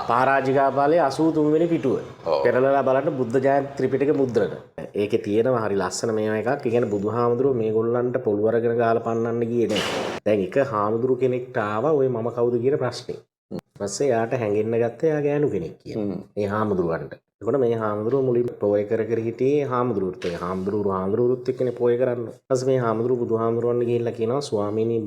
පරාජිකා බලයේ 83 වෙනි පිටුව. පෙරලලා බලන්න බුද්ධ ජයන්ති ත්‍රිපිටක මුද්‍රණ. ඒකේ තියෙනවා හරි ලස්සන මේවා එකක්. ඒ කියන්නේ බුදුහාමුදුරුවෝ මේගොල්ලන්ට පොළු අරගෙන ගාලා පන්නන්න ගියේ නෑ. දැන් එක හාමුදුරු කෙනෙක්ට ආවා ඔය මම කවුද කියන ප්‍රශ්නේ. ඊපස්සේ යාට හැංගෙන්න ගත්තා යා ගෑනු කෙනෙක් කියලා. මේ හාමුදුරුවන්ට. එතකොට මේ හාමුදුරුවෝ මුලින් පොය කර හිටියේ හාමුදුරුවෝත්. ඒ හාමුදුරුවෝත් එක්කනේ පොය කරන්නේ. ඊපස්සේ මේ හාමුදුරුවෝ බුදුහාමුදුරුවන්ට ගිහිල්ලා කියනවා ස්වාමීනි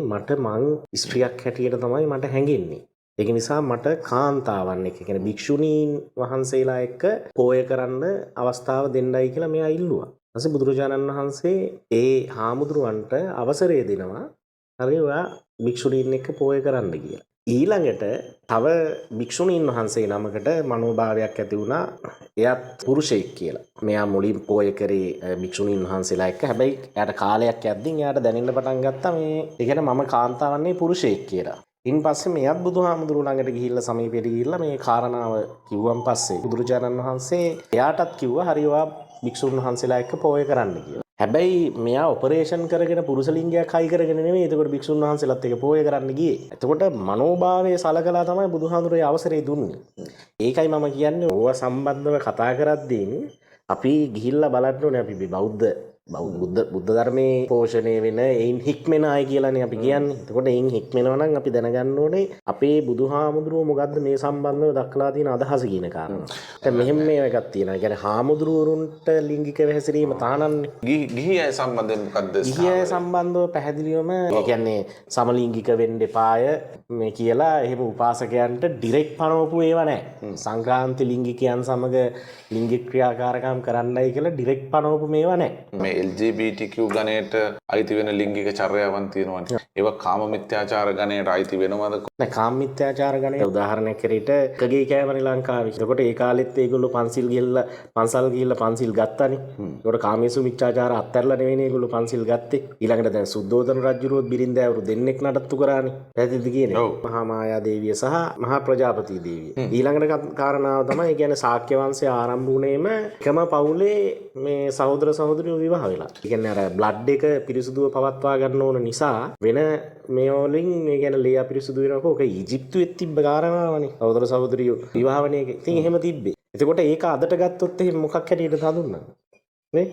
මට මං ස්ත්‍රියක් හැටියට තමයි මට හැංගෙන්නේ. ඒක නිසා මට කාන්තාවන් එක්ක කියන්නේ භික්ෂුණීන් වහන්සේලා එක්ක පොය කරන්න අවස්ථාව දෙන්නයි කියලා මෙයා ඉල්ලුවා. ඊපස්සේ බුදුරජාණන් වහන්සේ ඒ හාමුදුරුවන්ට අවසරය දෙනවා. හරි ඔයා භික්ෂුණීන් එක්ක පොය කරන්න කියලා. ඊළඟට තව භික්ෂුණීන් වහන්සේ නමකට මනෝභාවයක් ඇති වුණා එයත් පුරුෂයෙක් කියලා. මෙයා මුලින් පොය කරේ භික්ෂුණීන් වහන්සේලා එක්ක. හැබැයි එයාට කාලයක් යද්දී එයාට දැනෙන්න පටන් ගත්තා මේ ඒ කියන්නේ මම කාන්තාවන්නේ පුරුෂයෙක් කියලා. ඉන් පස්සේ මෙයත් බුදුහාමුදුරුවෝ ළඟට ගිහිල්ලා සමීපයට ගිහිල්ලා මේ කාරණාව කිව්වන් පස්සේ බුදුරජාණන් වහන්සේ එයාටත් කිව්වා හරි ඔයා භික්ෂුන් වහන්සේලා එක්ක පොය කරන්න කියලා. හැබැයි මෙයා ඔපරේෂන් කරගෙන පුරුෂ ලිංගයක් හයි කරගෙන නෙමෙයි එතකොට භික්ෂුන් වහන්සේලාත් එක්ක පොය කරන්න ගියේ. එතකොට මනෝභාවයේ සලකලා තමයි බුදුහාමුදුරුවෝ අවසරය දුන්නේ. ඒකයි මම කියන්නේ ඕවා සම්බන්ධව කතා කරද්දී අපි ගිහිල්ලා බලන්න ඕනේ අපි බුද්ධ ධර්මයේ පෝෂණය වෙන එයින් හික්මෙන අය කියලානේ අපි කියන්නේ. එතකොට එයින් හික්මෙනවා නම් අපි දැනගන්න ඕනේ අපේ බුදුහාමුදුරුවෝ මොකද්ද මේ සම්බන්ධව දක්ලා තියෙන අදහස කියන කාරණා. දැන් මෙහෙම මේ එකක් තියෙනවා. ඒ කියන්නේ හාමුදුරුවරුන්ට ලිංගික හැසිරීම තහනන්නේ. ගිහි අය සම්බන්ධයෙන් මොකද්ද? ගිහි අය සම්බන්ධව පැහැදිලිවම ඒ කියන්නේ සමලිංගික වෙන්න එපාය මේ කියලා එහෙම උපාසකයන්ට ඩිරෙක්ට් පනවපු ඒවා නැහැ. සංක්‍රාන්ති ලිංගිකයන් සමග ලිංගික ක්‍රියාකාරකම් කරන්නයි කියලා ඩිරෙක්ට් පනවපු මේවා නැහැ. LGBTQ ගණයට අයිති වෙන ලිංගික චර්යාවන් තියෙනවනේ. ඒවා කාම මිත්‍යාචාර ගණයට අයිති වෙනවද? නෑ කාම මිත්‍යාචාර ගණය උදාහරණයක් හැටියට කගේ කෑමනේ ලංකාවේ. එතකොට ඒ කාලෙත් ඒගොල්ලෝ පන්සල් ගිහිල්ලා පන්සිල් ගත්තානේ. ඒකට කාමේසු මිත්‍යාචාර අත්හැරලා නෙවෙයි ඒගොල්ලෝ පන්සිල් ගත්තේ. ඊළඟට දැන් සුද්ධෝදන රජුරුවත් බිරින්දෑවරු දෙන්නෙක් නඩත්තු කරානේ. පැහැදිලිද කියන්නේ? මහා මායා දේවිය සහ මහා ප්‍රජාපති දේවිය. ඊළඟට කාරණාව තමයි කියන්නේ ශාක්‍ය වංශය ආරම්භ වුණේම එකම පවුලේ මේ සහෝදර සහෝදරියෝ විවාහ වෙලා. ඒ කියන්නේ අර බ්ලඩ් එක පිරිසුදුව පවත්වා ගන්න ඕන නිසා වෙන මේ වලින් මේ කියන්නේ ලේ අපිරිසුදු වෙනකොට ඔක ඊජිප්තුවෙත් තිබ්බ කාරණාවනේ. සහෝදර සහෝදරියෝ විවාහ වෙන එක. ඉතින් එහෙම තිබ්බේ. එතකොට ඒක අදට ගත්තොත් එහෙම මොකක් හැටියටද හඳුන්වන්නේ? නේ?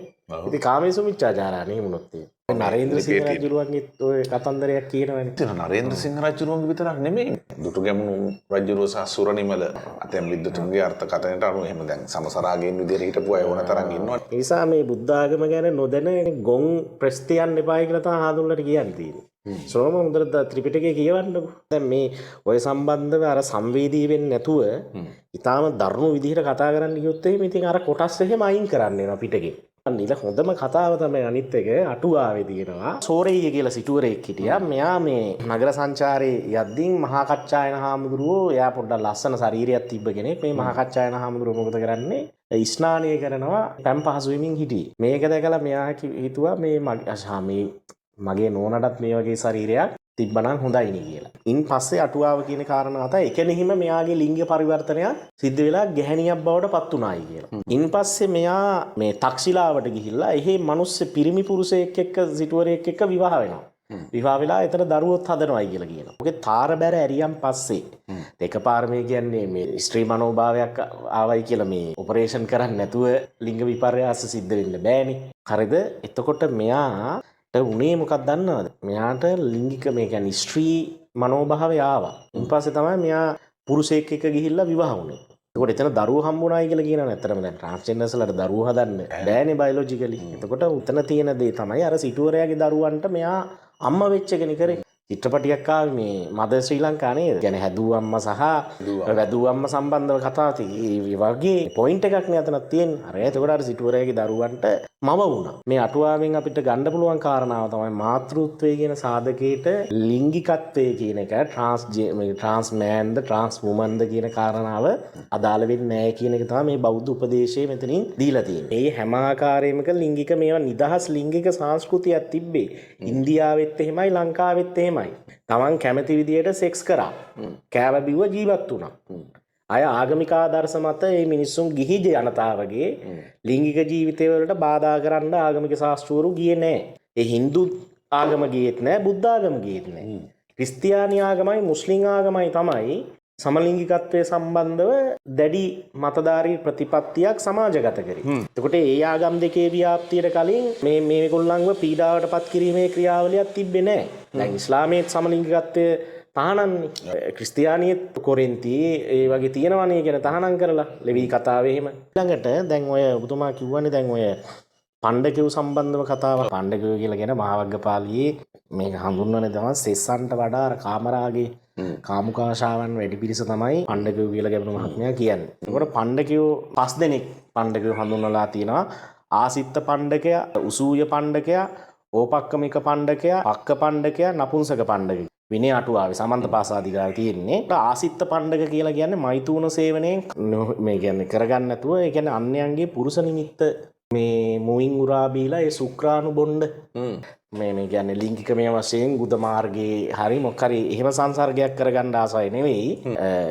ඉතින් කාමේසු මිච්ඡාචාරානේ වුණොත් ඒක. නරේන්ද්‍ර සිංහ රජුරුවන්ගේ ඔය කතන්දරයක් කියනවනේ. නරේන්ද්‍ර සිංහ රජුරුවන්ගේ විතරක් නෙමෙයි. දුටුගැමුණු රජුරුව සහ සුරනිමල අතෙන් විද්වතුන්ගේ අර්ථකථනයට අනුව එහෙම දැන් සමසරාගේන් විදියට හිටපු අය ඕන තරම් ඉන්නවා. ඒ නිසා මේ බුද්ධ ආගම ගැන නොදැන ගොන් ප්‍රස්තියන් එපායි කියලා තමයි හාදුල්ලට කියන්නේ තියෙන්නේ. ශ්‍රෝම හොඳට ත්‍රිපිටකය කියවන්නකො. දැන් මේ ඔය සම්බන්ධව අර සංවේදී වෙන්නේ නැතුව ඊටාම දරුණු විදිහට කතා කරන්න ගියොත් එහෙම ඉතින් අර කොටස් එහෙම අයින් කරන්න වෙනවා පිටකේ. අනිත් හොඳම කතාව තමයි අනිත් එක අටුවාවේ තියෙනවා. සෝරෙය්‍ය කියලා සිටුවරයෙක් හිටියා. මෙයා මේ නගර සංචාරේ යද්දී මහා කච්චායන හාමුදුරුවෝ එයා පොඩ්ඩක් ලස්සන ශරීරයක් තිබ්බ කෙනෙක්. මේ මහා කච්චායන හාමුදුරුවෝ මොකද කරන්නේ? ස්නානය කරනවා පැම් පහසු වෙමින් හිටියේ. මේක දැකලා මෙයා හිතුවා මේ මගේ නෝනටත් මේ වගේ ශරීරයක් තිබ්බනම් හොඳයිනේ කියලා. ඉන් පස්සේ අටුවාව කියන කාරණා තමයි එකෙනෙහිම මෙයාගේ ලිංග පරිවර්තනයක් සිද්ධ වෙලා ගැහණියක් බවට පත් උනායි කියලා. ඉන් පස්සේ මෙයා මේ තක්ෂිලාවට ගිහිල්ලා එහි මිනිස්සු පිරිමි පුරුෂයෙක් එක්ක සිටුවරයෙක් එක්ක විවාහ වෙනවා. විවාහ වෙලා එතන දරුවොත් හදනවායි කියලා කියනවා. ඔකේ තාර බැර ඇරියන් පස්සේ එකපාර මේ කියන්නේ මේ ස්ත්‍රී මනෝභාවයක් ආවයි කියලා මේ ඔපරේෂන් කරන්නේ නැතුව ලිංග විපර්යාස සිද්ධ වෙන්න බෑනේ. හරිද? එතකොට මෙයා උනේ මොකක්ද දන්නවද? මෙයාට ලිංගික මේ කියන්නේ ස්ත්‍රී මනෝභාවය ආවා. ඊට පස්සේ තමයි මෙයා පුරුෂයෙක් එක්ක ගිහිල්ලා විවාහ වුනේ. එතකොට එතන දරුවෝ හම්බුනායි කියලා කියනවා. ඇත්තටම දැන් ට්‍රාන්ස්ජෙන්ඩර්ස්ලාට දරුවෝ හදන්න බෑනේ බයොලොජිකලි. එතකොට උතන තියෙන දේ තමයි අර සිටුවරයාගේ දරුවන්ට මෙයා අම්මා වෙච්ච කෙනෙක් කරේ. චිත්‍රපටියක් ආවේ මේ මදර් ශ්‍රී ලංකා නේද? කියන්නේ හැදුව අම්මා සහ වැදුව අම්මා සම්බන්ධව කතා තියෙන්නේ. වගේ පොයින්ට් එකක් නේ අතනක් තියෙන්නේ. අර එතකොට අර සිටුවරයාගේ දරුවන්ට මම වුණා. මේ අටුවාවෙන් අපිට ගන්න පුළුවන් කාරණාව තමයි මාතෘත්වය කියන සාධකයට ලිංගිකත්වය කියන එක ට්‍රාන්ස් මෑන්ද ට්‍රාන්ස් වුමන්ද කියන කාරණාව අදාළ වෙන්නේ නැහැ කියන එක තමයි මේ බෞද්ධ උපදේශයේ මෙතනින් දීලා තියෙන්නේ. මේ හැම ආකාරයකම ලිංගික මේවා නිදහස් ලිංගික සංස්කෘතියක් තිබ්බේ. ඉන්දියාවෙත් එහෙමයි ලංකාවෙත් එහෙමයි. තමන් කැමති විදියට සෙක්ස් කරා. කෑව බිව්ව ජීවත් වුණා. අය ආගමික ආදර්ශ මත මේ මිනිස්සුන් ගිහි ජනතාවගේ ලිංගික ජීවිතය වලට බාධා කරන්න ආගමික ශාස්ත්‍රවරු ගියේ නැහැ. ඒ Hindu ආගම ගියෙත් නැහැ, බුද්ධ ආගම ගියෙත් නැහැ. ක්‍රිස්තියානි ආගමයි මුස්ලිම් ආගමයි තමයි සමලිංගිකත්වය සම්බන්ධව දැඩි මතධාරී ප්‍රතිපත්තියක් සමාජගත කරේ. එතකොට ඒ ආගම් දෙකේ ව්‍යාප්තියට කලින් මේගොල්ලන්ව පීඩාවට පත් කිරීමේ ක්‍රියාවලියක් තිබ්බේ නැහැ. දැන් ඉස්ලාමයේ සමලිංගිකත්වය තහනන්නේ. ක්‍රිස්තියානියෙත් කොරින්ති ඒ වගේ තියෙනවනේ කියන තහනම් කරලා ලෙවි කතාවේ එහෙම. ඊළඟට දැන් ඔය ඔබතුමා කිව්වනේ දැන් ඔය පණ්ඩකයෝ සම්බන්ධව කතාව. පණ්ඩකයෝ කියලා කියන මහවග්ගපාළියේ මේක හඳුන්වන්නේ තමයි සෙස්සන්ට වඩා අර කාමරාගේ කාමුකාශාවන් වැඩි පිරිස තමයි පණ්ඩකයෝ කියලා ගැබුණු මහත්මයා කියන්නේ. ඒකට පණ්ඩකයෝ 5 දෙනෙක් පණ්ඩකයෝ හඳුන්වලා තියෙනවා. ආසිත්ත පණ්ඩකයා, උසූය පණ්ඩකයා, ඕපක්කමික පණ්ඩකයා, පක්ක පණ්ඩකයා, නපුංසක පණ්ඩකයා. විනය අටුවාවේ සමන්ත පාසාදිකාවේ තියෙන්නේ. ආසිත්ත පණ්ඩක කියලා කියන්නේ මෛතුන සේවනයෙන් මේ කියන්නේ කරගන්න නැතුව ඒ කියන්නේ අන්‍යයන්ගේ පුරුෂ නිමිත්ත මේ මුවින් උරා බීලා ඒ සුක්‍රාණු බොණ්ඩ මේ කියන්නේ ලිංගිකමය වශයෙන් ගුද මාර්ගයේ හරි මොකක් හරි එහෙම සංසර්ගයක් කරගන්න ආසයි නෙවෙයි.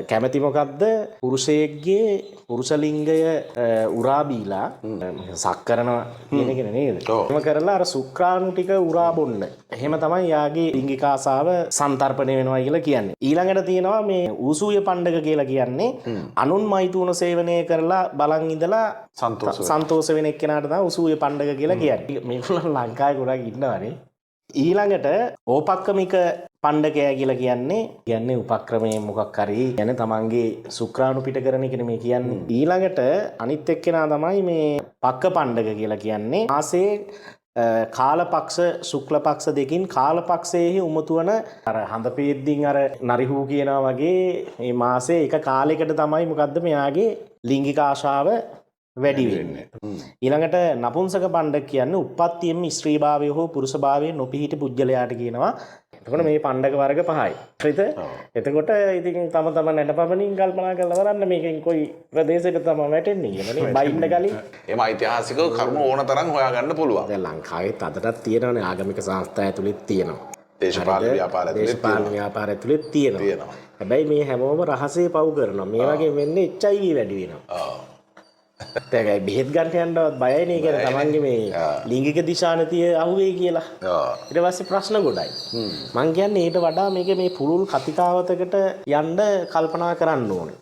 කැමැති මොකද්ද? පුරුෂයෙක්ගේ පුරුෂ ලිංගය උරා බීලා සක් කරනවා කියන එක නේද? එහෙම කරලා අර සුක්‍රාණු ටික උරා බොන්න. එහෙම තමයි යාගේ ලිංගික ආසාව සන්තර්පණය වෙනවා කියලා කියන්නේ. ඊළඟට තියෙනවා මේ ඌසූය පණ්ඩක කියලා කියන්නේ අනුන් මෛතුන සේවනය කරලා බලන් ඉඳලා සන්තෝෂ වෙන එක්කෙනාට තමයි ඌසූය පණ්ඩක කියලා කියන්නේ. මේගොල්ලෝ ලංකාවේ ගොඩක් ඉන්නවනේ. ඊළඟට ඕපක්කමික පණ්ඩකයා කියලා කියන්නේ උපක්‍රමයේ මොකක් හරි කියන්නේ තමන්ගේ සුක්‍රාණු පිට කරන එකනේ මේ කියන්නේ. ඊළඟට අනිත් එක්කෙනා තමයි මේ පක්ක පණ්ඩක කියලා කියන්නේ. මාසේ කාලපක්ෂ ශුක්ල පක්ෂ දෙකින් කාලපක්ෂයේ උමතුවන අර හඳ පෙද්දින් අර නරිහූ කියනවා වගේ මේ මාසේ එක කාලයකට තමයි මොකද්ද මෙයාගේ ලිංගික ආශාව වැඩි වෙන්නේ. ඊළඟට නපුංසක පණ්ඩක කියන්නේ උප්පත්තියෙම ස්ත්‍රීභාවය හෝ පුරුෂභාවය නොපිහිටි පුජ්‍යලයාට කියනවා. එතකොට මේ පණ්ඩක වර්ග 5යි. හරිද? එතකොට ඉතින් තම නැටපමණින් කල්පනා කරලා බලන්න මේකෙන් කොයි ප්‍රදේශයකට තමයි වැටෙන්නේ කියලා නේ. බයින්න කලින් එම ඓතිහාසික කරුණු ඕන තරම් හොයාගන්න පුළුවන්. දැන් ලංකාවෙත් අදටත් තියෙනවානේ ආගමික සංස්ථා ඇතුළෙත් තියෙනවා. දේශපාලන ව්‍යාපාර ඇතුළෙත් තියෙනවා. හැබැයි මේ හැමෝම රහසේ පව් කරනවා. මේ වගේ වෙන්නේ HIV වැඩි වෙනවා. තැයි බෙහෙත් ගන්න යන්නවත් බයයි නේ කියලා තමන්ගේ මේ ලිංගික දිශානතිය අහුවේ කියලා. ඊට පස්සේ ප්‍රශ්න ගොඩයි. මං කියන්නේ ඊට වඩා මේක මේ පුළුල් කතිකාවතකට යන්න කල්පනා කරන්න ඕනේ.